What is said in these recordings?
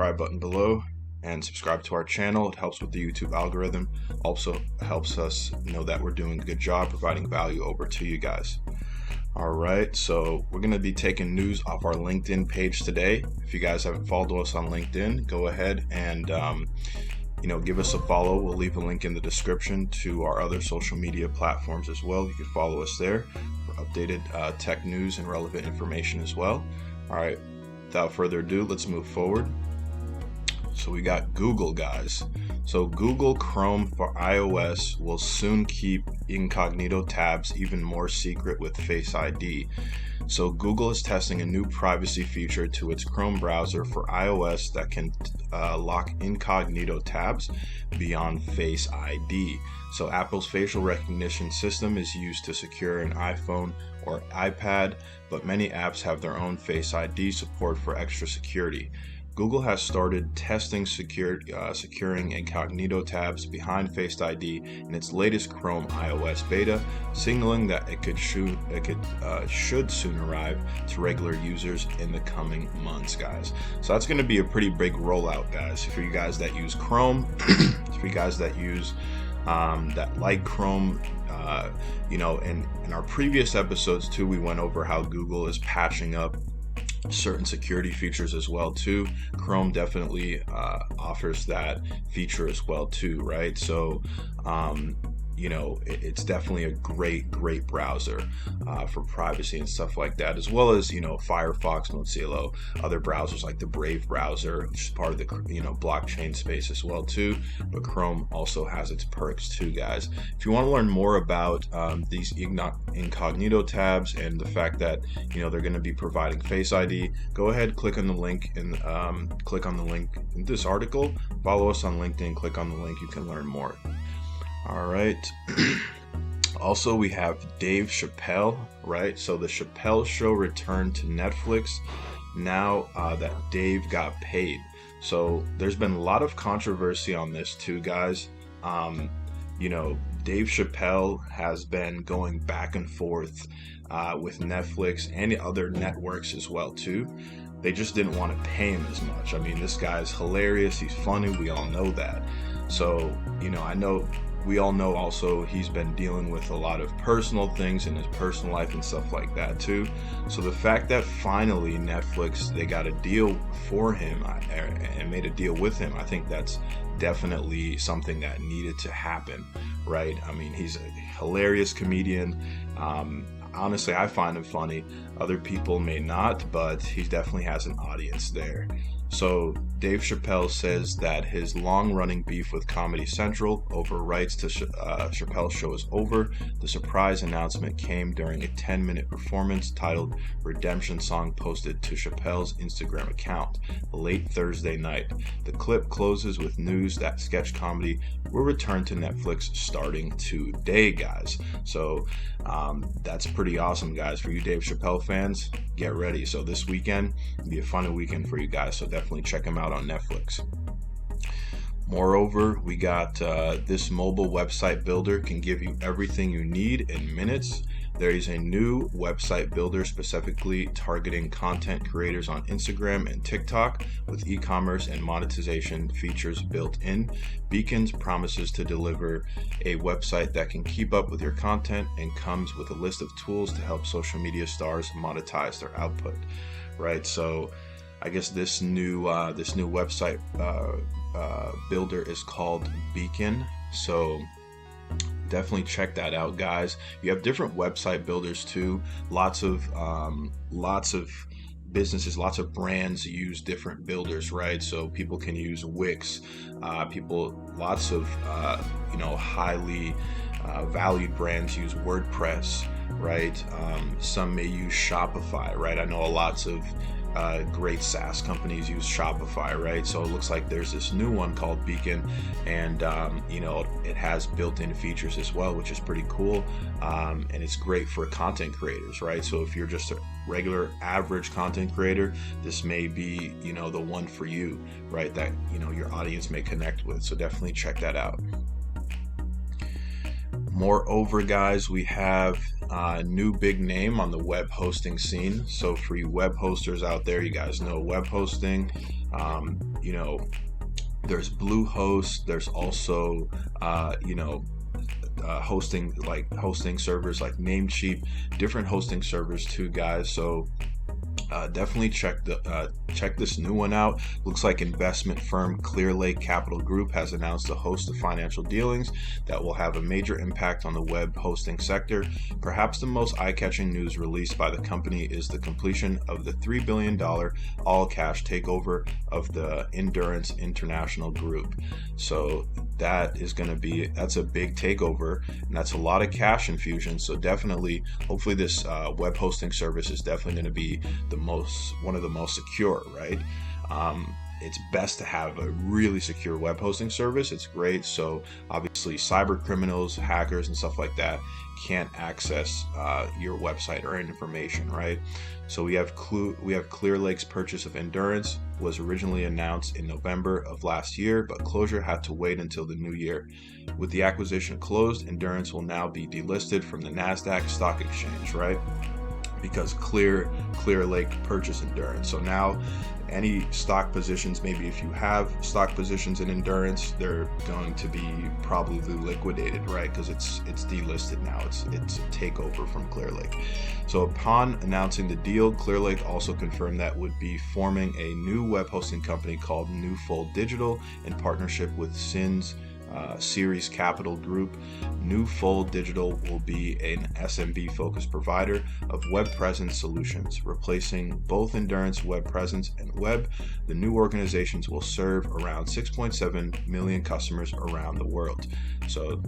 subscribe button below and subscribe to our channel. It helps with the YouTube algorithm. Also helps us know that we're doing a good job providing value over to you guys. All right, so we're going to be taking news off our LinkedIn page today. If you guys haven't followed us on LinkedIn, go ahead and give us a follow. We'll leave a link in the description to our other social media platforms as well. You can follow us there for updated tech news and relevant information as well. All right, without further ado, let's move forward. So we got Google, guys. So Google Chrome for iOS will soon keep incognito tabs even more secret with Face ID. So Google is testing a new privacy feature to its Chrome browser for iOS that can lock incognito tabs beyond Face ID. So Apple's facial recognition system is used to secure an iPhone or iPad, but many apps have their own Face ID support for extra security. Google has started testing securing incognito tabs behind Face ID in its latest Chrome iOS beta, signaling that it should soon arrive to regular users in the coming months, guys. So that's going to be a pretty big rollout, guys. For you guys that use Chrome, for you guys that use that like Chrome, in our previous episodes too, we went over how Google is patching up certain security features as well too. Chrome definitely offers that feature as well too, right? So it's definitely a great browser for privacy and stuff like that, as well as Firefox, Mozilla, other browsers like the Brave browser, which is part of the blockchain space as well too. But Chrome also has its perks too, guys. If you want to learn more about these incognito tabs and the fact that they're going to be providing Face ID, go ahead, click on the link in this article. Follow us on LinkedIn. Click on the link. You can learn more. All right. Also, we have Dave Chappelle, right? So the Chappelle Show returned to Netflix now that Dave got paid. So there's been a lot of controversy on this too, guys. Dave Chappelle has been going back and forth with Netflix and other networks as well too. They just didn't want to pay him as much. I mean, this guy's hilarious. He's funny. We all know that. So, we all know also he's been dealing with a lot of personal things in his personal life and stuff like that too. So the fact that finally Netflix, they got a deal for him and made a deal with him, I think that's definitely something that needed to happen, right? I mean, he's a hilarious comedian. Honestly, I find him funny. Other people may not, but he definitely has an audience there. So Dave Chappelle says that his long-running beef with Comedy Central over rights to Chappelle's Show is over. The surprise announcement came during a 10-minute performance titled Redemption Song posted to Chappelle's Instagram account late Thursday night. The clip closes with news that sketch comedy will return to Netflix starting today, guys. So that's pretty awesome, guys. For you Dave Chappelle fans, get ready. So this weekend will be a fun weekend for you guys. So definitely check him out on Netflix. Moreover, we got this mobile website builder can give you everything you need in minutes. There is a new website builder specifically targeting content creators on Instagram and TikTok with e-commerce and monetization features built in. Beacons promises to deliver a website that can keep up with your content and comes with a list of tools to help social media stars monetize their output. Right, so I guess this new website builder is called Beacon. So definitely check that out, guys. You have different website builders too. Lots of businesses, lots of brands use different builders, right? So people can use Wix. Lots of highly valued brands use WordPress, right? Some may use Shopify, right? I know lots of great SaaS companies use Shopify, right? So it looks like there's this new one called Beacon, and it has built-in features as well, which is pretty cool, and it's great for content creators, right? So if you're just a regular average content creator, this may be the one for you, right? That your audience may connect with. So definitely check that out. Moreover, guys, we have a new big name on the web hosting scene. So for you web hosters out there, you guys know web hosting. there's Bluehost. There's also hosting servers like Namecheap, different hosting servers too, guys. So definitely check this new one out. Looks like investment firm Clear Lake Capital Group has announced a host of financial dealings that will have a major impact on the web hosting sector. Perhaps the most eye-catching news released by the company is the completion of the $3 billion all-cash takeover of the Endurance International Group. So that's a big takeover, and that's a lot of cash infusion. So definitely, hopefully this web hosting service is definitely going to be one of the most secure, right? It's best to have a really secure web hosting service. It's great. So obviously cyber criminals, hackers, and stuff like that can't access your website or information, right? So we have Clear Lake's purchase of Endurance was originally announced in November of last year, but closure had to wait until the new year. With the acquisition closed, Endurance will now be delisted from the NASDAQ stock exchange, right? Because Clear Lake purchased Endurance. So now any stock positions, maybe if you have stock positions in Endurance, they're going to be probably liquidated, right? Because it's delisted now. It's a takeover from Clear Lake. So upon announcing the deal, Clear Lake also confirmed that would be forming a new web hosting company called Newfold Digital in partnership with Series Capital Group. Newfold Digital will be an SMB focused provider of web presence solutions, replacing both Endurance web presence and web. The new organizations will serve around 6.7 million customers around the world. So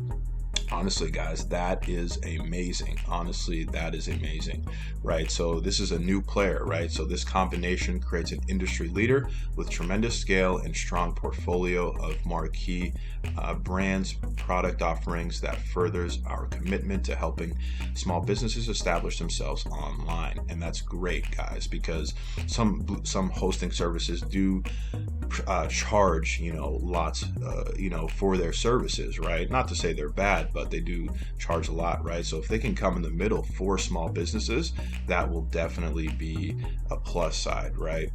honestly, guys, that is amazing. Honestly, that is amazing, right? So this is a new player, right? So this combination creates an industry leader with tremendous scale and strong portfolio of marquee brands, product offerings that furthers our commitment to helping small businesses establish themselves online. And that's great, guys, because some hosting services do charge, lots, for their services, right? Not to say they're bad, but they do charge a lot, right? So if they can come in the middle for small businesses, that will definitely be a plus side, right?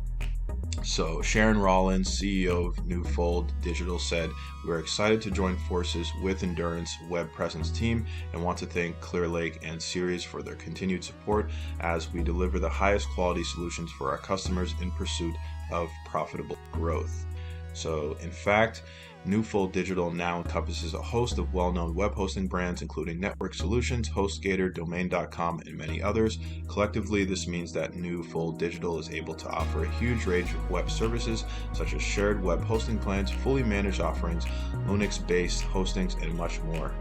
So Sharon Rollins, CEO of Newfold Digital, said, "We're excited to join forces with Endurance web presence team and want to thank Clear Lake and Series for their continued support as we deliver the highest quality solutions for our customers in pursuit of profitable growth." So in fact, Newfold Digital now encompasses a host of well-known web hosting brands, including Network Solutions, HostGator, Domain.com, and many others. Collectively, this means that Newfold Digital is able to offer a huge range of web services, such as shared web hosting plans, fully managed offerings, Linux-based hostings, and much more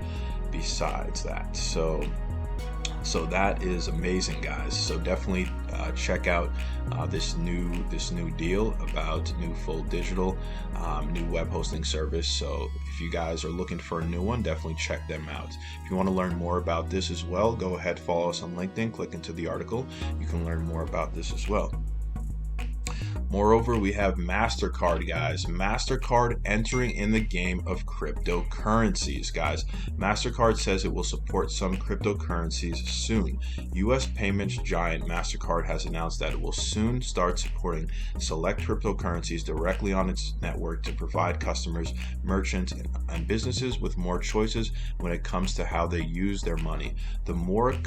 besides that. So that is amazing, guys. So definitely check out this new deal about Newfold Digital, new web hosting service. So if you guys are looking for a new one, definitely check them out. If you want to learn more about this as well, go ahead, follow us on LinkedIn, click into the article. You can learn more about this as well. Moreover, we have MasterCard, guys. MasterCard entering in the game of cryptocurrencies, guys. MasterCard says it will support some cryptocurrencies soon. U.S. payments giant MasterCard has announced that it will soon start supporting select cryptocurrencies directly on its network to provide customers, merchants, and businesses with more choices when it comes to how they use their money. The move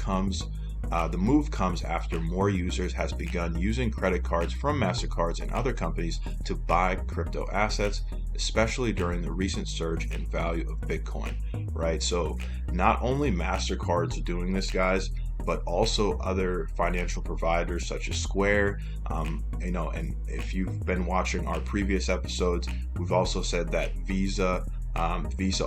comes after more users has begun using credit cards from MasterCards and other companies to buy crypto assets, especially during the recent surge in value of Bitcoin, right? So not only MasterCard's doing this, guys, but also other financial providers such as Square, and if you've been watching our previous episodes, we've also said that Visa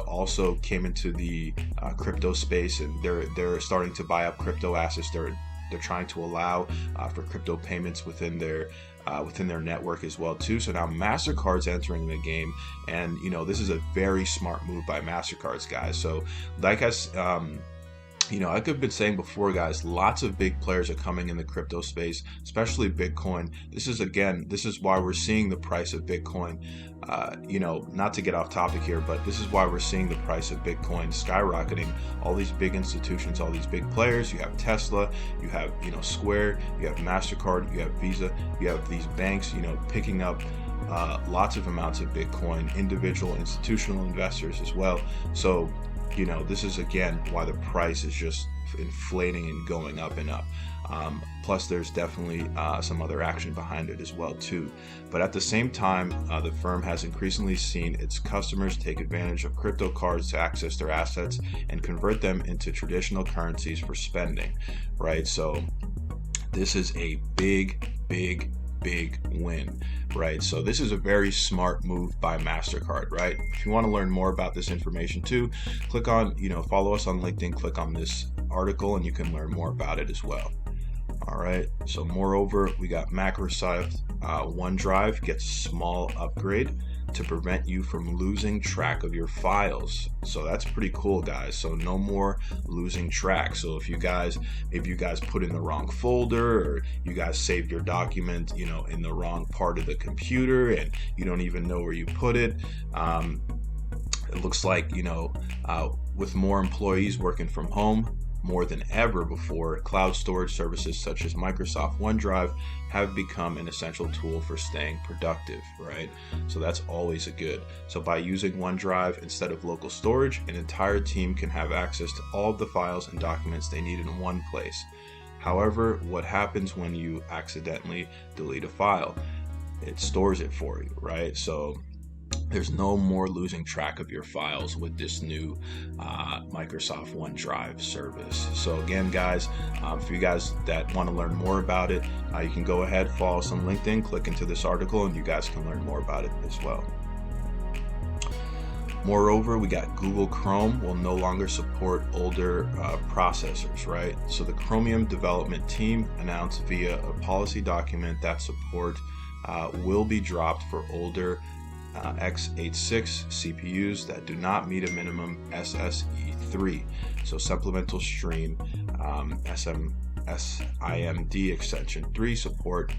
also came into the crypto space, and they're starting to buy up crypto assets. They're trying to allow for crypto payments within their network as well too. So now MasterCard's entering the game, and this is a very smart move by MasterCard's, guys. So like like I've been saying before, guys, lots of big players are coming in the crypto space, especially Bitcoin. This is why we're seeing the price of Bitcoin, not to get off topic here, but this is why we're seeing the price of Bitcoin skyrocketing. All these big institutions, all these big players, you have Tesla, you have, Square, you have MasterCard, you have Visa, you have these banks, picking up lots of amounts of Bitcoin, individual, institutional investors as well. So, this is again why the price is just inflating and going up and up. Plus, there's definitely some other action behind it as well too. But at the same time, the firm has increasingly seen its customers take advantage of crypto cards to access their assets and convert them into traditional currencies for spending, right? So this is a big win, right? So this is a very smart move by MasterCard, right? If you want to learn more about this information too, click on, follow us on LinkedIn, click on this article, and you can learn more about it as well. All right, so moreover, we got Microsoft OneDrive gets a small upgrade to prevent you from losing track of your files. So that's pretty cool, guys. So no more losing track. So if maybe you guys put in the wrong folder, or you guys saved your document, in the wrong part of the computer, and you don't even know where you put it. It looks like, with more employees working from home, more than ever before, cloud storage services such as Microsoft OneDrive have become an essential tool for staying productive, right? So that's always a good. So by using OneDrive instead of local storage, an entire team can have access to all of the files and documents they need in one place. However, what happens when you accidentally delete a file? It stores it for you, right? So there's no more losing track of your files with this new Microsoft OneDrive service. So again, guys, for you guys that want to learn more about it, you can go ahead, follow us on LinkedIn, click into this article, and you guys can learn more about it as well. Moreover, we got Google Chrome will no longer support older processors, right? So the Chromium development team announced via a policy document that support will be dropped for older x86 CPUs that do not meet a minimum SSE3, so supplemental stream SIMD extension 3 support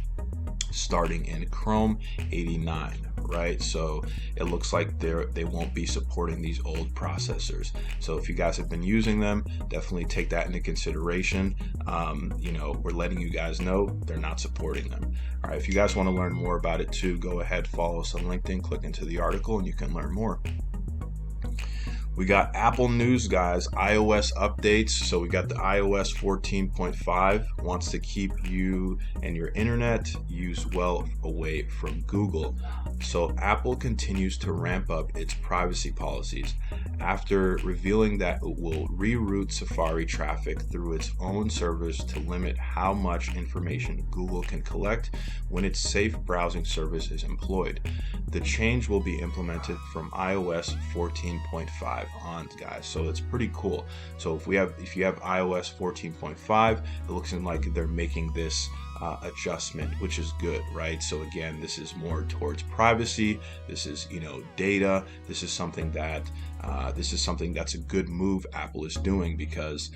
starting in Chrome 89, right? So it looks like they won't be supporting these old processors. So if you guys have been using them, definitely take that into consideration. We're letting you guys know they're not supporting them. All right, if you guys want to learn more about it too, go ahead, follow us on LinkedIn, click into the article, and you can learn more. We got Apple news, guys, iOS updates. So we got the iOS 14.5 wants to keep you and your internet use well away from Google. So Apple continues to ramp up its privacy policies after revealing that it will reroute Safari traffic through its own servers to limit how much information Google can collect when its safe browsing service is employed. The change will be implemented from iOS 14.5 on, guys. So it's pretty cool. So if you have iOS 14.5, it looks like they're making this adjustment, which is good, right? So again, this is more towards privacy. This is data. This is something that's a good move Apple is doing, because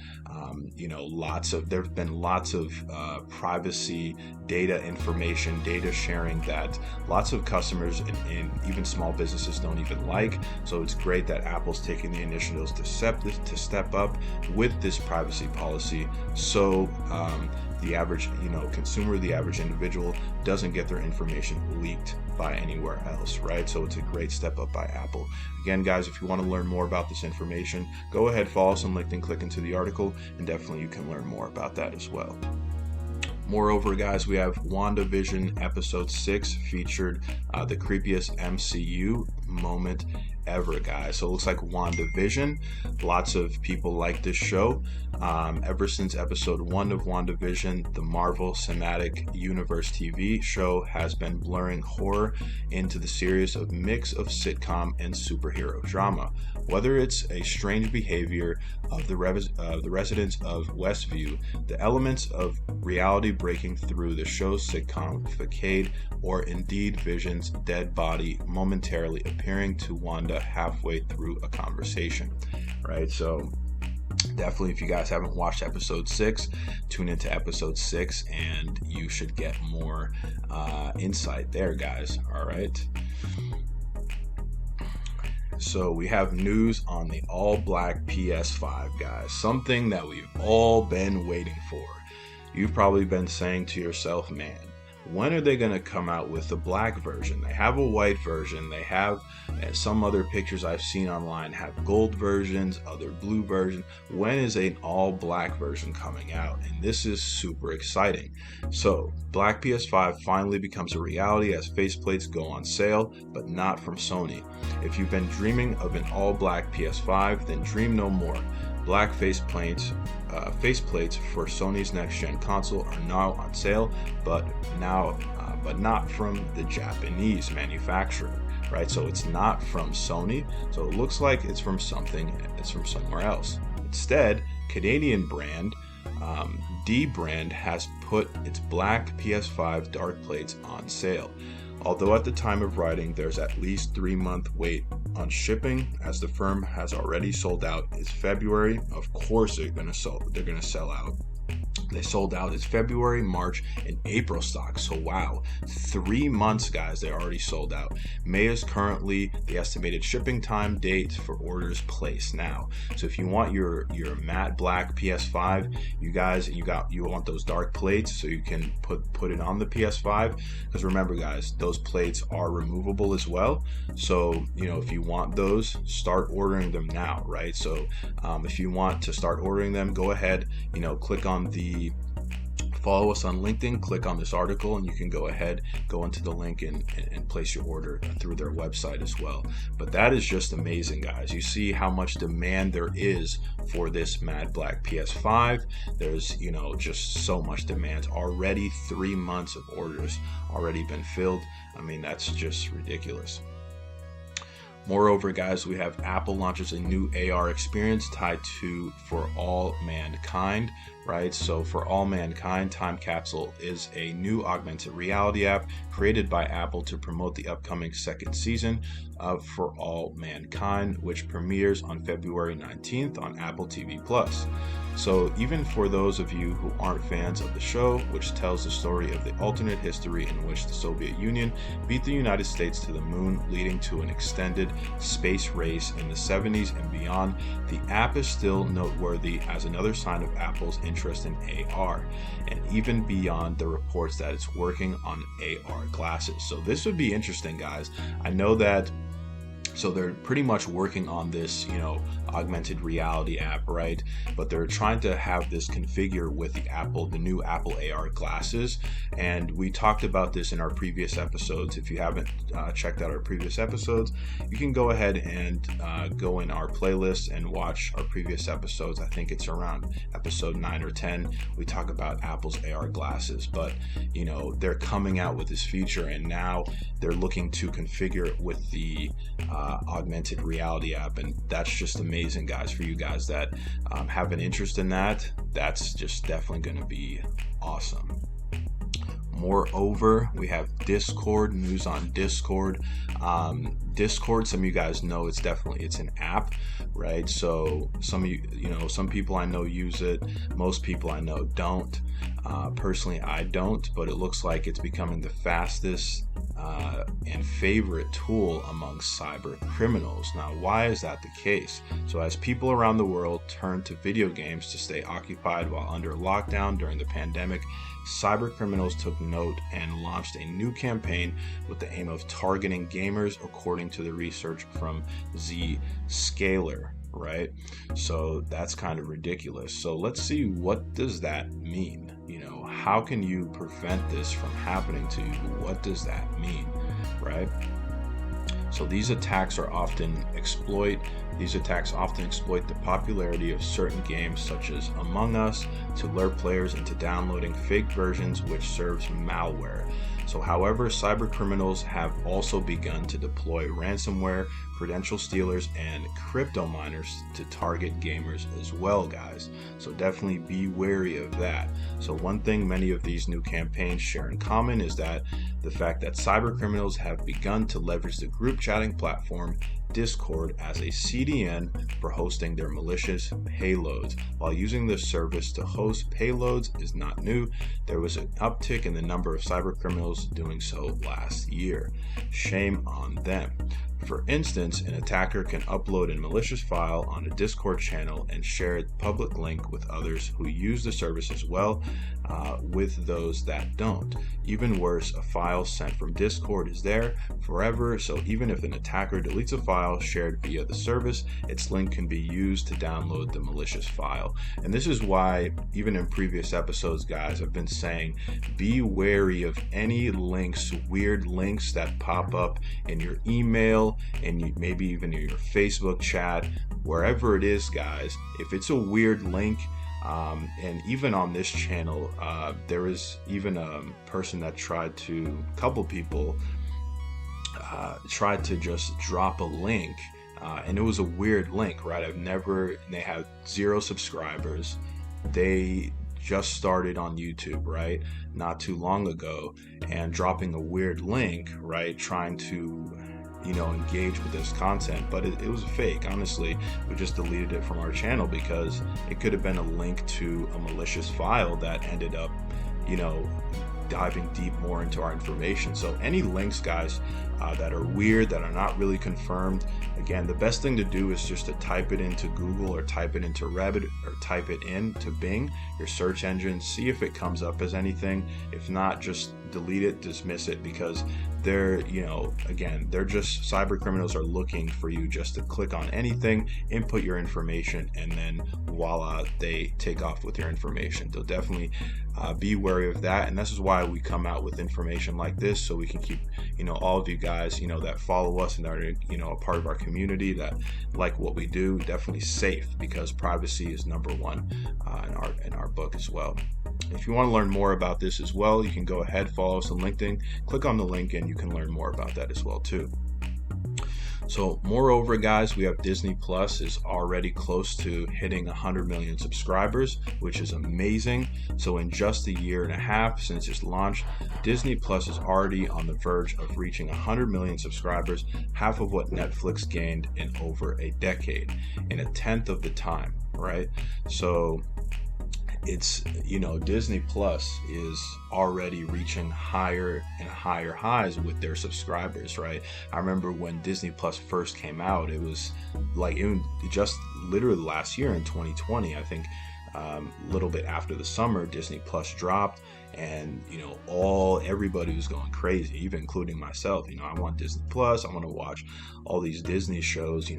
there have been lots of privacy data information, data sharing that lots of customers and even small businesses don't even like. So it's great that Apple's taking the initiatives to step up with this privacy policy, so the average consumer, the average individual doesn't get their information leaked by anywhere else, right? So it's a great step up by Apple. Again, guys, if you want to learn more about this information, go ahead, follow us on LinkedIn, click into the article, and definitely you can learn more about that as well. Moreover, guys, we have WandaVision episode 6 featured the creepiest MCU moment ever, guys. So it looks like WandaVision, lots of people like this show. Ever since episode 1 of WandaVision, the Marvel Cinematic Universe TV show has been blurring horror into the series of mix of sitcom and superhero drama. Whether it's a strange behavior of the residents of Westview, the elements of reality breaking through the show's sitcom facade, or indeed Vision's dead body momentarily appearing to Wanda halfway through a conversation, right? So definitely, if you guys haven't watched episode 6, tune into episode 6 and you should get more insight there, guys. All right. So we have news on the all-black PS5, guys. Something that we've all been waiting for. You've probably been saying to yourself, man, when are they going to come out with the black version? They have a white version. They have some other pictures I've seen online have gold versions, other blue version. When is an all black version coming out? And this is super exciting. So black PS5 finally becomes a reality as faceplates go on sale, but not from Sony. If you've been dreaming of an all black PS5, then dream no more. Black faceplates for Sony's next-gen console are now on sale, but not from the Japanese manufacturer, right? So it's not from Sony. So it looks like it's from somewhere else. Instead, Canadian brand D brand has put its black PS5 dark plates on sale. Although at the time of writing there's at least 3-month wait on shipping, as the firm has already sold out its February. Of course they're gonna sell out. They sold out its February, March, and April stock. So wow, 3 months, guys, they already sold out. May is currently the estimated shipping time date for orders placed now. So if you want your matte black PS5, you want those dark plates so you can put it on the PS5. Because remember, guys, those plates are removable as well. So if you want those, start ordering them now, right? So if you want to start ordering them, go ahead, follow us on LinkedIn, click on this article, and you can go into the link and place your order through their website as well. But that is just amazing, guys. You see how much demand there is for this matte black PS5. There's just so much demand already. 3 months of orders already been filled. I mean, that's just ridiculous. Moreover, guys, we have Apple launches a new AR experience tied to For All Mankind, right? So For All Mankind Time Capsule is a new augmented reality app created by Apple to promote the upcoming second season of For All Mankind, which premieres on February 19th on Apple TV+. So even for those of you who aren't fans of the show, which tells the story of the alternate history in which the Soviet Union beat the United States to the moon, leading to an extended space race in the 70s and beyond, the app is still noteworthy as another sign of Apple's interest in AR, and even beyond the reports that it's working on AR glasses. So this would be interesting, guys. I know that. So they're pretty much working on this, augmented reality app, right? But they're trying to have this configure with the new Apple AR glasses. And we talked about this in our previous episodes. If you haven't checked out our previous episodes, you can go ahead and go in our playlist and watch our previous episodes. I think it's around episode 9 or 10. We talk about Apple's AR glasses, but they're coming out with this feature, and now they're looking to configure it with the augmented reality app. And that's just amazing, guys. For you guys that have an interest in that, that's just definitely going to be awesome. Moreover, we have Discord, news on Discord. Discord, some of you guys know it's an app, right? So some people I know use it. Most people I know don't. Personally, I don't, but it looks like it's becoming the fastest and favorite tool among cyber criminals. Now, why is that the case? So as people around the world turn to video games to stay occupied while under lockdown during the pandemic, cyber criminals took note and launched a new campaign with the aim of targeting gamers, according to the research from Zscaler, right? So that's kind of ridiculous. So let's see, what does that mean? How can you prevent this from happening to you? What does that mean, right? So these attacks often exploit the popularity of certain games such as Among Us to lure players into downloading fake versions, which serves malware. So however, cyber criminals have also begun to deploy ransomware, credential stealers, and crypto miners to target gamers as well, guys. So definitely be wary of that. So one thing many of these new campaigns share in common is that the fact that cyber criminals have begun to leverage the group chatting platform Discord as a CDN for hosting their malicious payloads. While using this service to host payloads is not new, there was an uptick in the number of cyber criminals doing so last year. Shame on them. For instance, an attacker can upload a malicious file on a Discord channel and share the public link with others who use the service as well, with those that don't. Even worse, a file sent from Discord is there forever, so even if an attacker deletes a file shared via the service, its link can be used to download the malicious file. And this is why, even in previous episodes, guys, I've been saying be wary of any links, weird links that pop up in your email and maybe even in your Facebook chat, wherever it is, guys. If it's a weird link, and even on this channel, there was even a person that couple people tried to just drop a link, and it was a weird link, right? They have 0 subscribers. They just started on YouTube, right? Not too long ago, and dropping a weird link, right? Trying to engage with this content, but it was fake. Honestly, we just deleted it from our channel because it could have been a link to a malicious file that ended up diving deep more into our information. So any links, guys, that are weird, that are not really confirmed, again, the best thing to do is just to type it into Google or type it into Reddit or type it into Bing, your search engine, see if it comes up as anything. If not, just delete it, dismiss it, because they're just, cyber criminals are looking for you just to click on anything, input your information, and then voila, they take off with your information. So definitely be wary of that. And this is why we come out with information like this, so we can keep all of you guys that follow us and are a part of our community, that like what we do, definitely safe, because privacy is number one in our book as well. If you want to learn more about this as well, you can go ahead, follow us on LinkedIn, click on the link, and you can learn more about that as well too. So moreover, guys, we have Disney Plus is already close to hitting 100 million subscribers, which is amazing. So in just a year and a half since its launch, Disney Plus is already on the verge of reaching 100 million subscribers, half of what Netflix gained in over a decade, in 1/10 of the time, right? So it's, Disney Plus is already reaching higher and higher highs with their subscribers, right? I remember when Disney Plus first came out, it was like, just literally last year in 2020, I think, a little bit after the summer, Disney Plus dropped, and everybody was going crazy, even including myself. I want Disney Plus, I want to watch all these Disney shows,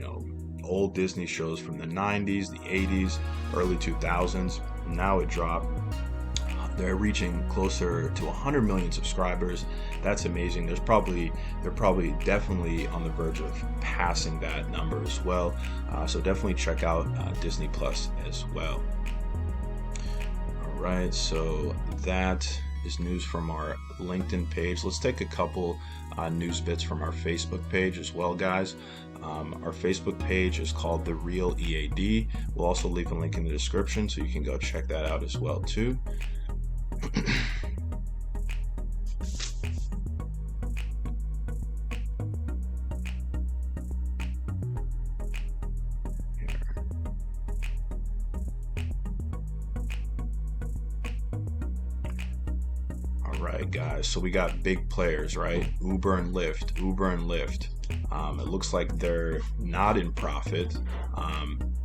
old Disney shows from the 90s, the 80s, early 2000s. Now it dropped. They're reaching closer to 100 million subscribers. That's amazing. They're probably definitely on the verge of passing that number as well. So definitely check out Disney Plus as well. All right, so that is news from our LinkedIn page. Let's take a couple news bits from our Facebook page as well, guys. Our Facebook page is called The Real EAD. We'll also leave a link in the description, so you can go check that out as well too. Right, guys, so we got big players, right? Uber and Lyft. It looks like they're not in profit.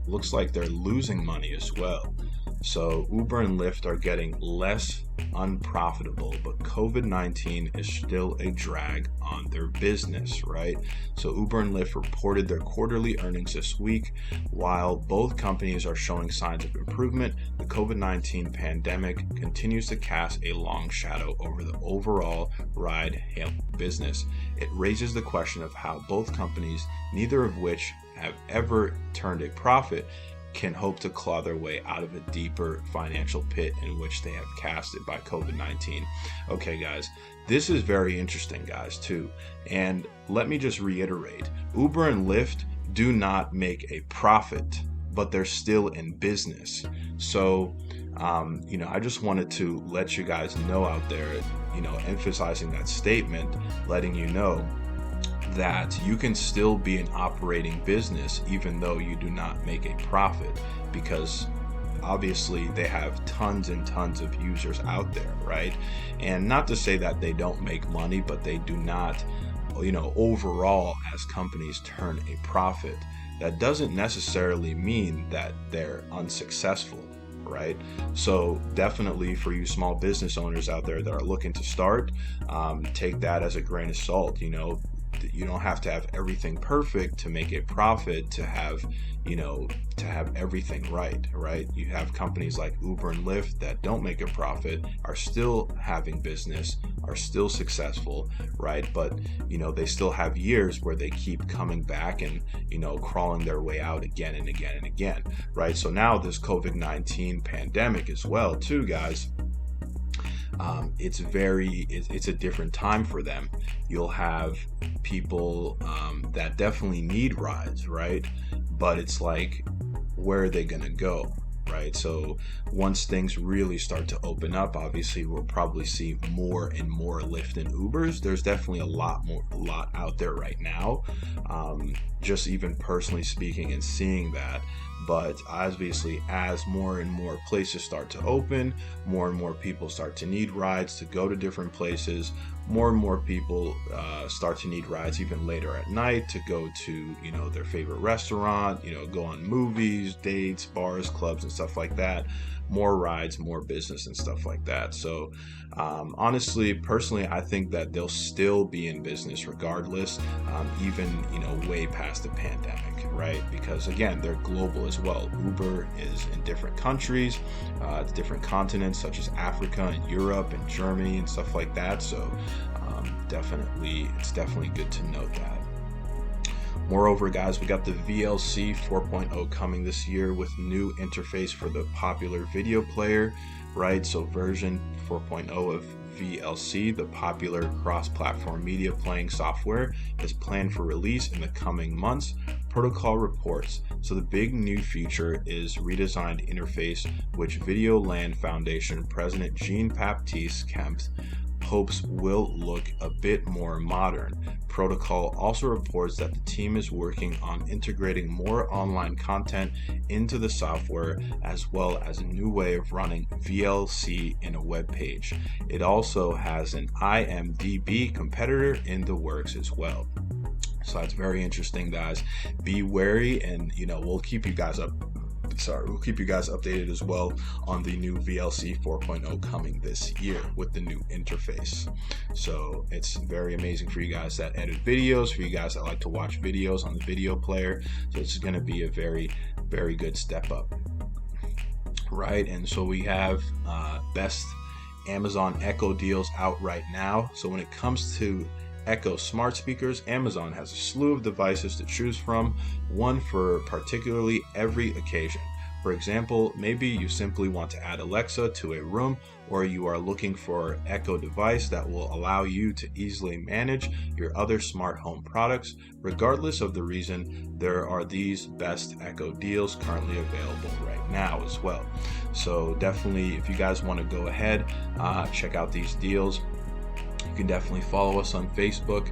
Looks like they're losing money as well. So Uber and Lyft are getting less unprofitable, but COVID-19 is still a drag on their business, right? So Uber and Lyft reported their quarterly earnings this week. While both companies are showing signs of improvement, the COVID-19 pandemic continues to cast a long shadow over the overall ride-hailing business. It raises the question of how both companies, neither of which have ever turned a profit, can hope to claw their way out of a deeper financial pit in which they have casted by COVID-19. Okay, guys, this is very interesting, guys, too. And let me just reiterate, Uber and Lyft do not make a profit, but they're still in business. So, I just wanted to let you guys know out there, emphasizing that statement, letting you know that you can still be an operating business even though you do not make a profit, because obviously they have tons and tons of users out there, right? And not to say that they don't make money, but they do not overall, as companies turn a profit, that doesn't necessarily mean that they're unsuccessful, right? So definitely for you small business owners out there that are looking to start, take that as a grain of salt. You don't have to have everything perfect to make a profit, to have everything right? You have companies like Uber and Lyft that don't make a profit, are still having business, are still successful, right? But they still have years where they keep coming back and crawling their way out again and again and again, right? So now this COVID-19 pandemic as well too, guys, it's a different time for them. You'll have people that definitely need rides, right? But it's like, where are they gonna go, right? So once things really start to open up, obviously we'll probably see more and more Lyft and Ubers. There's definitely a lot out there right now, just even personally speaking and seeing that. But obviously, as more and more places start to open, more and more people start to need rides to go to different places. More and more people start to need rides even later at night to go to, their favorite restaurant, go on movies, dates, bars, clubs, and stuff like that. More rides, more business and stuff like that. So honestly, personally, I think that they'll still be in business regardless, even, way past the pandemic, right? Because again, they're global as well. Uber is in different countries, different continents such as Africa and Europe and Germany and stuff like that. So it's definitely good to note that. Moreover, guys, we got the VLC 4.0 coming this year with new interface for the popular video player, right? So version 4.0 of VLC, the popular cross-platform media playing software, is planned for release in the coming months, protocol reports. So the big new feature is redesigned interface, which Videoland Foundation President Jean-Baptiste Kempf hopes will look a bit more modern. Protocol also reports that the team is working on integrating more online content into the software, as well as a new way of running VLC in a web page. It also has an IMDb competitor in the works as well. So that's very interesting, guys. Be wary, and we'll keep you guys updated as well on the new VLC 4.0 coming this year with the new interface. So it's very amazing for you guys that edit videos, for you guys that like to watch videos on the video player. So it's going to be a very, very good step up, right? And so we have best Amazon Echo deals out right now. So when it comes to Echo smart speakers, Amazon has a slew of devices to choose from, one for particularly every occasion. For example, maybe you simply want to add Alexa to a room, or you are looking for an Echo device that will allow you to easily manage your other smart home products. Regardless of the reason, there are these best Echo deals currently available right now as well. So definitely, if you guys want to go ahead, check out these deals. You can definitely follow us on Facebook.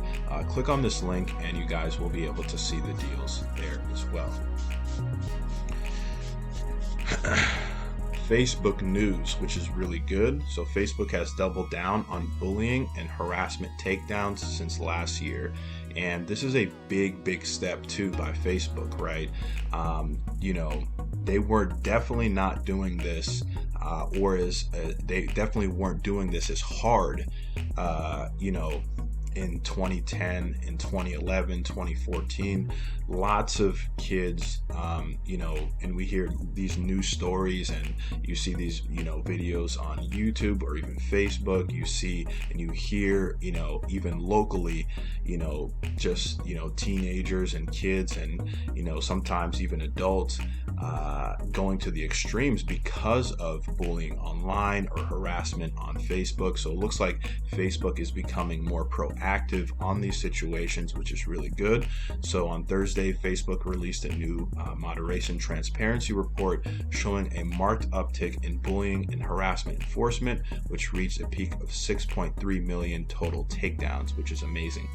Click on this link and you guys will be able to see the deals there as well. Facebook news, which is really good. So Facebook has doubled down on bullying and harassment takedowns since last year. And this is a big step too by Facebook, right? They were definitely not doing this, they definitely weren't doing this as hard, in 2010, in 2011, 2014, lots of kids, and we hear these news stories and you see these, videos on YouTube or even Facebook, you see and you hear, even locally, just, teenagers and kids and, sometimes even adults, going to the extremes because of bullying online or harassment on Facebook. So it looks like Facebook is becoming more proactive on these situations, which is really good. So on Thursday, Facebook released a new moderation transparency report showing a marked uptick in bullying and harassment enforcement, which reached a peak of 6.3 million total takedowns, which is amazing,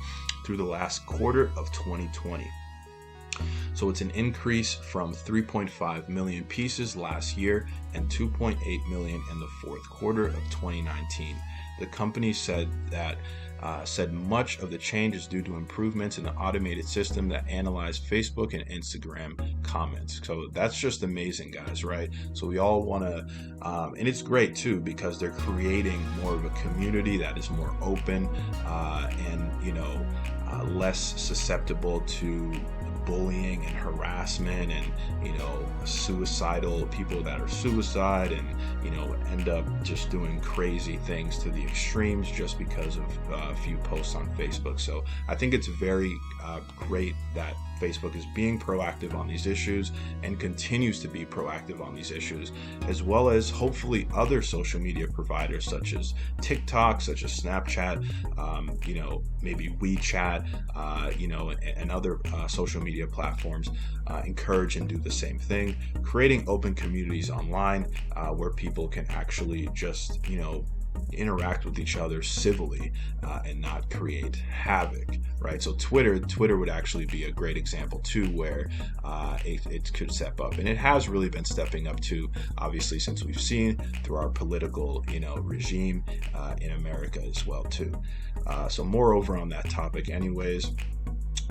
through the last quarter of 2020. So it's an increase from 3.5 million pieces last year and 2.8 million in the fourth quarter of 2019. The company said that said much of the change is due to improvements in the automated system that analyzed Facebook and Instagram comments. So that's just amazing, guys, right? So we all want to, and it's great too, because they're creating more of a community that is more open and, less susceptible to bullying and harassment and suicidal people that are suicide and end up just doing crazy things to the extremes just because of a few posts on Facebook. So I think it's very great that Facebook is being proactive on these issues and continues to be proactive on these issues, as well as hopefully other social media providers such as TikTok, such as Snapchat, maybe WeChat, and other social media platforms encourage and do the same thing, creating open communities online where people can actually just, interact with each other civilly and not create havoc, right? So Twitter would actually be a great example too, where it could step up, and it has really been stepping up too, obviously, since we've seen through our political regime in America as well too. So moreover on that topic anyways,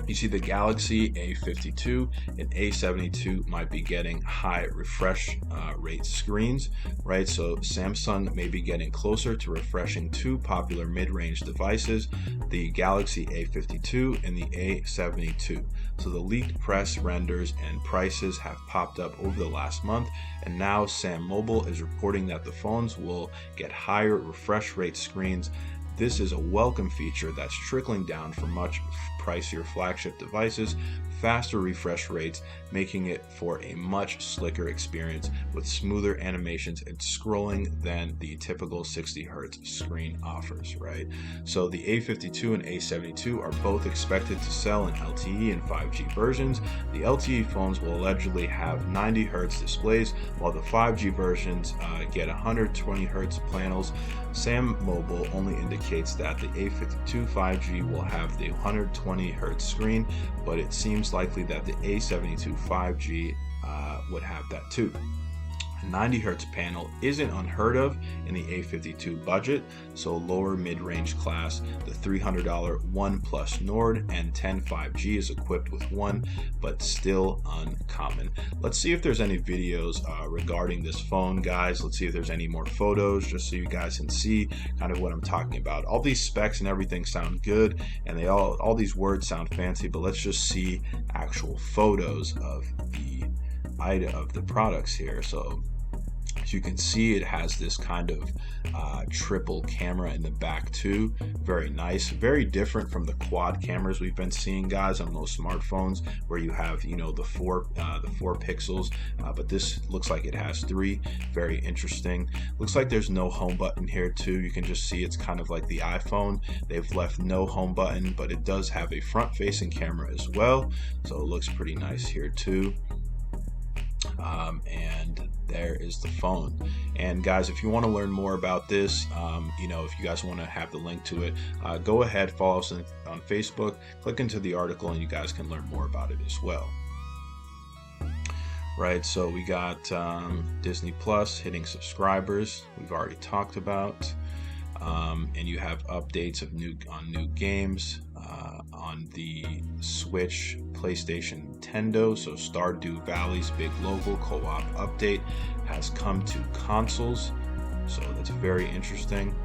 you see the Galaxy A52 and A72 might be getting high refresh rate screens, right? So Samsung may be getting closer to refreshing two popular mid-range devices, the Galaxy A52 and the A72. So the leaked press renders and prices have popped up over the last month, and now Sam Mobile is reporting that the phones will get higher refresh rate screens. This is a welcome feature that's trickling down for much pricier flagship devices, faster refresh rates, making it for a much slicker experience with smoother animations and scrolling than the typical 60 Hz screen offers, right? So the A52 and A72 are both expected to sell in LTE and 5G versions. The LTE phones will allegedly have 90 Hz displays, while the 5G versions get 120 Hz panels. Sam Mobile only indicates that the A52 5G will have the 120 Hz screen, but it seems likely that the A72 5G would have that too. A 90 Hz panel isn't unheard of in the A52 budget, so lower mid-range class, the $300 OnePlus Nord N10 5G is equipped with one, but still uncommon. Let's see if there's any videos regarding this phone, guys. Let's see if there's any more photos, just so you guys can see kind of what I'm talking about. All these specs and everything sound good, and all these words sound fancy, but let's just see actual photos of the products here. So as you can see, it has this kind of triple camera in the back too. Very nice, very different from the quad cameras we've been seeing, guys, on those smartphones where you have the four pixels, but this looks like it has three. Very interesting. Looks like there's no home button here too. You can just see it's kind of like the iPhone. They've left no home button, but it does have a front facing camera as well, so it looks pretty nice here too. And there is the phone. And guys, if you want to learn more about this, if you guys want to have the link to it, go ahead, follow us on Facebook, click into the article, and you guys can learn more about it as well. Right, so we got Disney Plus hitting subscribers, we've already talked about, and you have updates of new games on the Switch, PlayStation, Nintendo. So Stardew Valley's big local co-op update has come to consoles, so that's very interesting.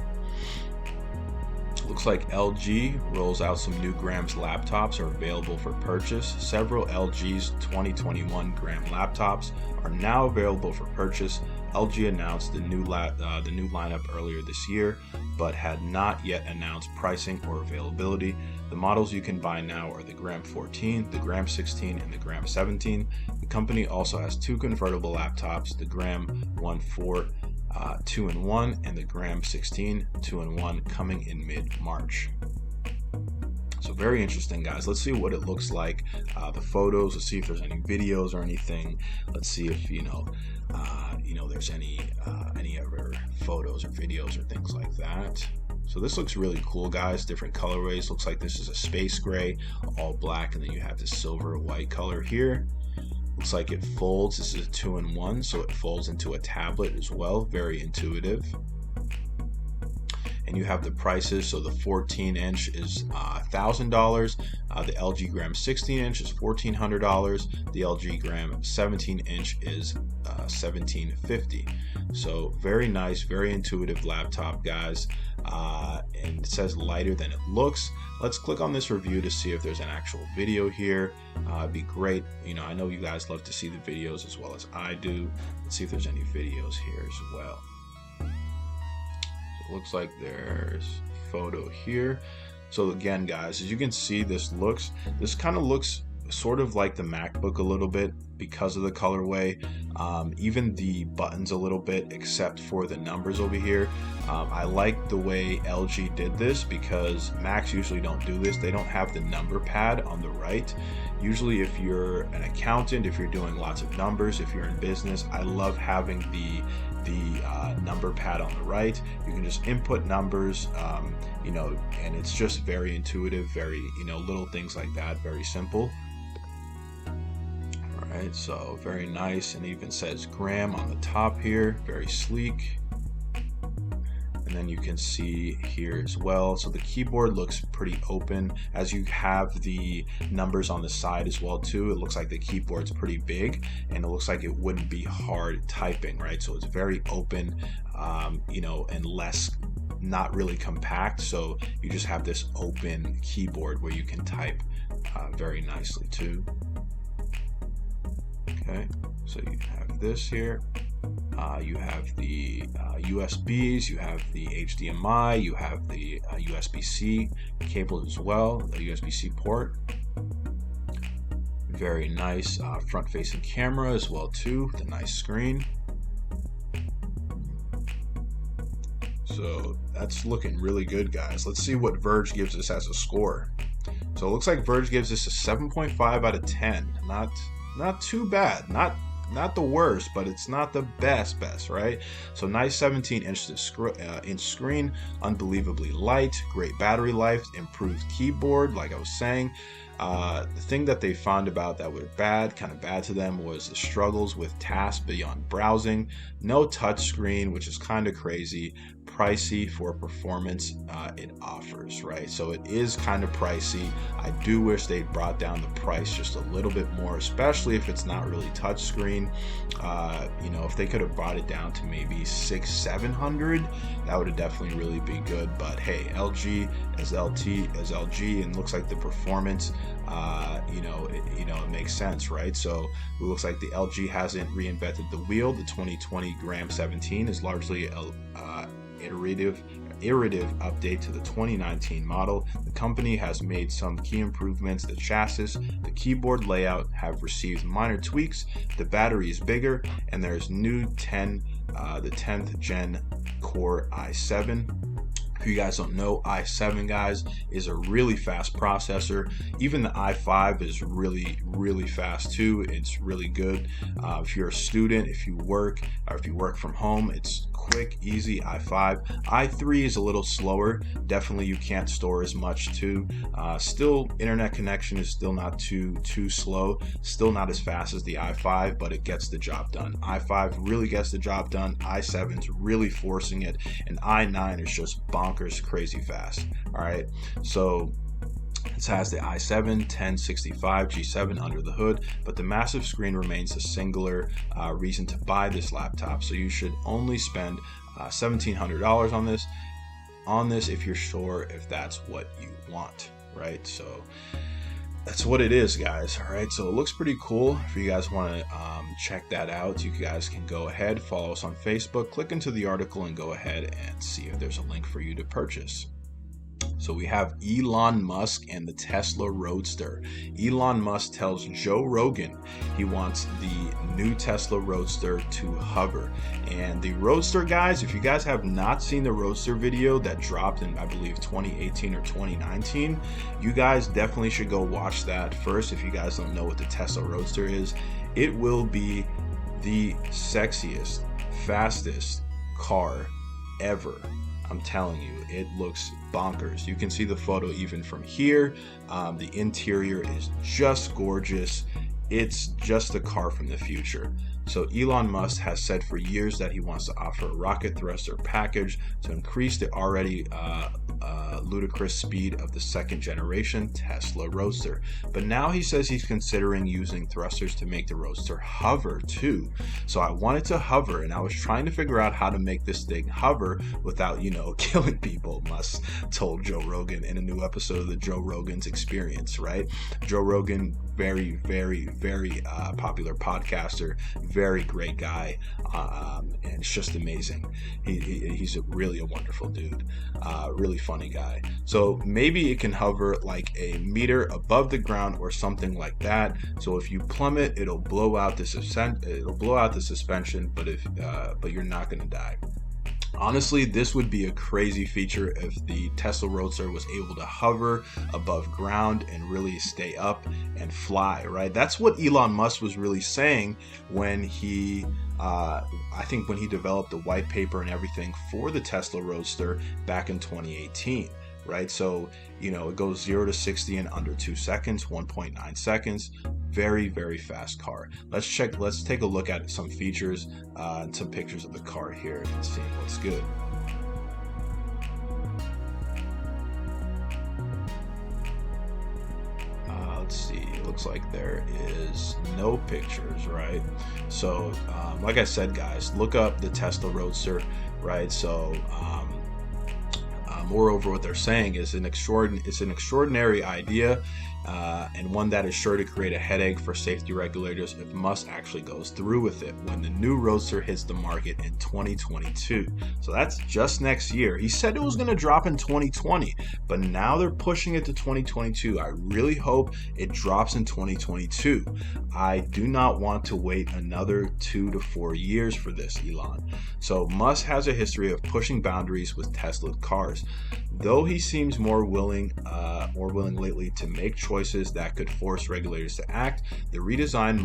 Looks like LG rolls out some new Grams laptops are available for purchase. Several LG's 2021 Gram laptops are now available for purchase. LG announced the new lineup earlier this year, but had not yet announced pricing or availability. The models you can buy now are the Gram 14, the Gram 16, and the Gram 17. The company also has two convertible laptops, the Gram 14 2-in-1 and the Gram 16 2-in-1, coming in mid-March. So very interesting, guys. Let's see what it looks like, the photos. Let's see if there's any videos or anything. Let's see if there's any other photos or videos or things like that. So this looks really cool, guys. Different colorways. Looks like this is a space gray, all black, and then you have the silver white color here. Looks like it folds. This is a 2-in-1, so it folds into a tablet as well. Very intuitive. And and you have the prices. So the 14-inch is $1,000. The LG Gram 16-inch is $1,400. The LG Gram 17-inch is $1,750. So very nice, very intuitive laptop, guys. And it says lighter than it looks. Let's click on this review to see if there's an actual video here. It'd be great. You know, I know you guys love to see the videos as well as I do. Let's see if there's any videos here as well. So it looks like there's a photo here. So again, guys, as you can see, this kind of looks sort of like the MacBook a little bit because of the colorway, even the buttons a little bit, except for the numbers over here. I like the way LG did this because Macs usually don't do this. They don't have the number pad on the right. Usually if you're an accountant, if you're doing lots of numbers, if you're in business, I love having the number pad on the right. You can just input numbers, you know, and it's just very intuitive, very, you know, little things like that, very simple. Right, so very nice, and even says gram on the top here, very sleek. And then you can see here as well, so the keyboard looks pretty open as you have the numbers on the side as well too. It looks like the keyboard's pretty big, and it looks like it wouldn't be hard typing, right? So it's very open, you know, and not really compact, so you just have this open keyboard where you can type very nicely too. Okay, so you have this here. You have the USBs, you have the HDMI, you have the USB-C cable as well, the USB-C port. Very nice front-facing camera as well too, with a nice screen. So that's looking really good, guys. Let's see what Verge gives this as a score. So it looks like Verge gives this a 7.5 out of 10. Not too bad, not the worst, but it's not the best, right? So nice 17-inch screen, unbelievably light, great battery life, improved keyboard, like I was saying. The thing that they found about that were kind of bad to them, was the struggles with tasks beyond browsing. No touch screen, which is kind of crazy. Pricey for performance it offers, right? So it is kind of pricey. I do wish they brought down the price just a little bit more, especially if it's not really touch screen. You know, if they could have brought it down to maybe $600-700, that would have definitely really be good. But hey, LG as LG, and looks like the performance, you know, it makes sense, right? So it looks like the LG hasn't reinvented the wheel. The 2020 Gram 17 is largely a iterative update to the 2019 model. The company has made some key improvements. The chassis, the keyboard layout have received minor tweaks. The battery is bigger, and there's new the 10th gen Core i7. If you guys don't know, i7, guys, is a really fast processor. Even the i5 is really fast too. It's really good. If you're a student, if you work, or if you work from home, it's quick, easy. i5. i3 is a little slower. Definitely you can't store as much too. Still, internet connection is still not too slow. Still not as fast as the i5, but it gets the job done. i5 really gets the job done. i7's really forcing it, and i9 is just bonkers crazy fast. All right, so it has the i7 1065 G7 under the hood, but the massive screen remains a singular reason to buy this laptop. So you should only spend $1,700 on this if you're sure if that's what you want, right? So that's what it is, guys. All right, so it looks pretty cool. If you guys want to check that out, you guys can go ahead, follow us on Facebook, click into the article, and go ahead and see if there's a link for you to purchase. So we have Elon Musk and the Tesla Roadster. Elon Musk tells Joe Rogan he wants the new Tesla Roadster to hover. And the Roadster, guys, if you guys have not seen the Roadster video that dropped in, I believe, 2018 or 2019, you guys definitely should go watch that first. If you guys don't know what the Tesla Roadster is, it will be the sexiest, fastest car ever. I'm telling you, it looks bonkers. You can see the photo even from here. The interior is just gorgeous. It's just a car from the future. So Elon Musk has said for years that he wants to offer a rocket thruster package to increase the already ludicrous speed of the second generation Tesla Roadster. But now he says he's considering using thrusters to make the Roadster hover too. So I wanted to hover, and I was trying to figure out how to make this thing hover without, killing people, Musk told Joe Rogan in a new episode of the Joe Rogan's Experience, right? Joe Rogan, very, very, very popular podcaster, very great guy, and it's just amazing. He's really a wonderful dude, really funny guy. So maybe it can hover like a meter above the ground or something like that. So if you plummet, it'll blow out the suspension, but you're not going to die. Honestly, this would be a crazy feature if the Tesla Roadster was able to hover above ground and really stay up and fly, right? That's what Elon Musk was really saying when he, I think when he developed the white paper and everything for the Tesla Roadster back in 2018. Right, so it goes 0 to 60 in under 2 seconds, 1.9 seconds. Very, very fast car. Let's take a look at some features and some pictures of the car here and see what's good. Let's see, it looks like there is no pictures, right? So like I said, guys, look up the Tesla Roadster, right? So moreover, what they're saying is it's an extraordinary idea, and one that is sure to create a headache for safety regulators if Musk actually goes through with it when the new Roadster hits the market in 2022. So that's just next year. He said it was going to drop in 2020, but now they're pushing it to 2022. I really hope it drops in 2022. I do not want to wait another 2 to 4 years for this, Elon. So Musk has a history of pushing boundaries with Tesla cars. Though he seems more willing lately to make choices that could force regulators to act, the redesigned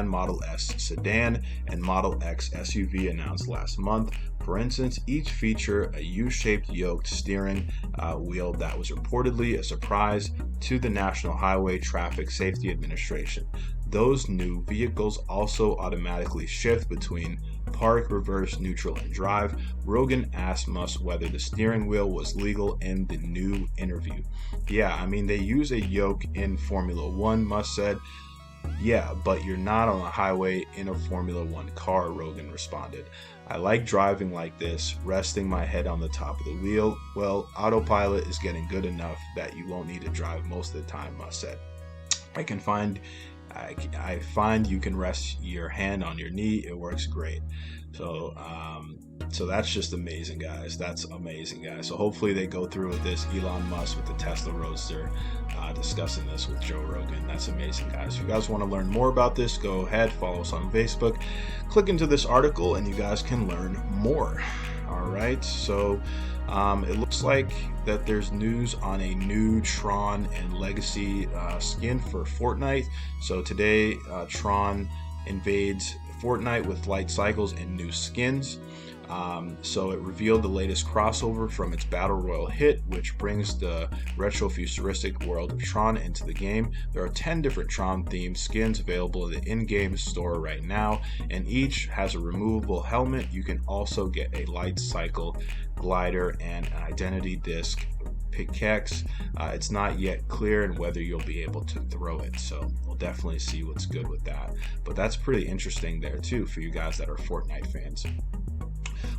Model S sedan and Model X SUV announced last month, for instance, each feature a U-shaped yoked steering wheel that was reportedly a surprise to the National Highway Traffic Safety Administration. Those new vehicles also automatically shift between park, reverse, neutral, and drive. Rogan asked Musk whether the steering wheel was legal in the new interview. Yeah, I mean, they use a yoke in Formula One, Musk said. Yeah, but you're not on a highway in a Formula One car, Rogan responded. I like driving like this, resting my head on the top of the wheel. Well, autopilot is getting good enough that you won't need to drive most of the time, Musk said. I find you can rest your hand on your knee. It works great. So that's just amazing, guys. That's amazing, guys. So hopefully they go through with this. Elon Musk with the Tesla Roadster, discussing this with Joe Rogan. That's amazing, guys. If you guys want to learn more about this, go ahead, follow us on Facebook, click into this article, and you guys can learn more. All right. So it looks like that there's news on a new Tron and Legacy skin for Fortnite. So today, Tron invades Fortnite with light cycles and new skins. So it revealed the latest crossover from its Battle Royale hit, which brings the retro-futuristic world of Tron into the game. There are 10 different Tron-themed skins available in the in-game store right now, and each has a removable helmet. You can also get a light cycle glider and an identity disc pickaxe. It's not yet clear and whether you'll be able to throw it, so we'll definitely see what's good with that. But that's pretty interesting there too for you guys that are Fortnite fans.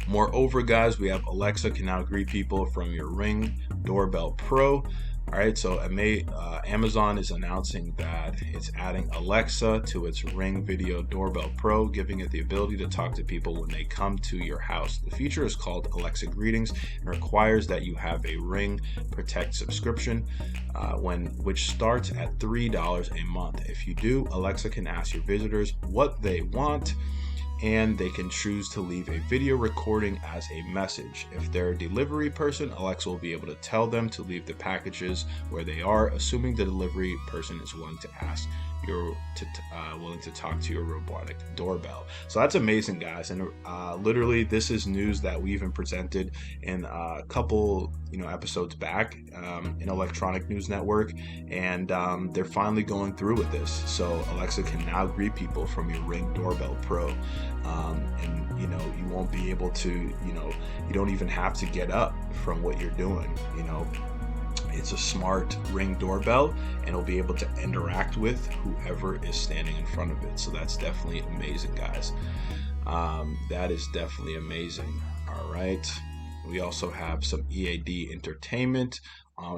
Moreover, guys, we have Alexa can now greet people from your Ring Doorbell Pro. All right, so Amazon is announcing that it's adding Alexa to its Ring Video Doorbell Pro, giving it the ability to talk to people when they come to your house. The feature is called Alexa Greetings and requires that you have a Ring Protect subscription, which starts at $3 a month. If you do, Alexa can ask your visitors what they want, and they can choose to leave a video recording as a message. If they're a delivery person, Alexa will be able to tell them to leave the packages where they are, assuming the delivery person is willing to willing to talk to your robotic doorbell. So that's amazing, guys. And literally, this is news that we even presented in a couple episodes back in Electronic News Network, and they're finally going through with this. So Alexa can now greet people from your Ring Doorbell Pro, and you won't be able to, you don't even have to get up from what you're doing. It's a smart Ring doorbell, and it'll be able to interact with whoever is standing in front of it. So that's definitely amazing, guys. That is definitely amazing. All right. We also have some EAD entertainment on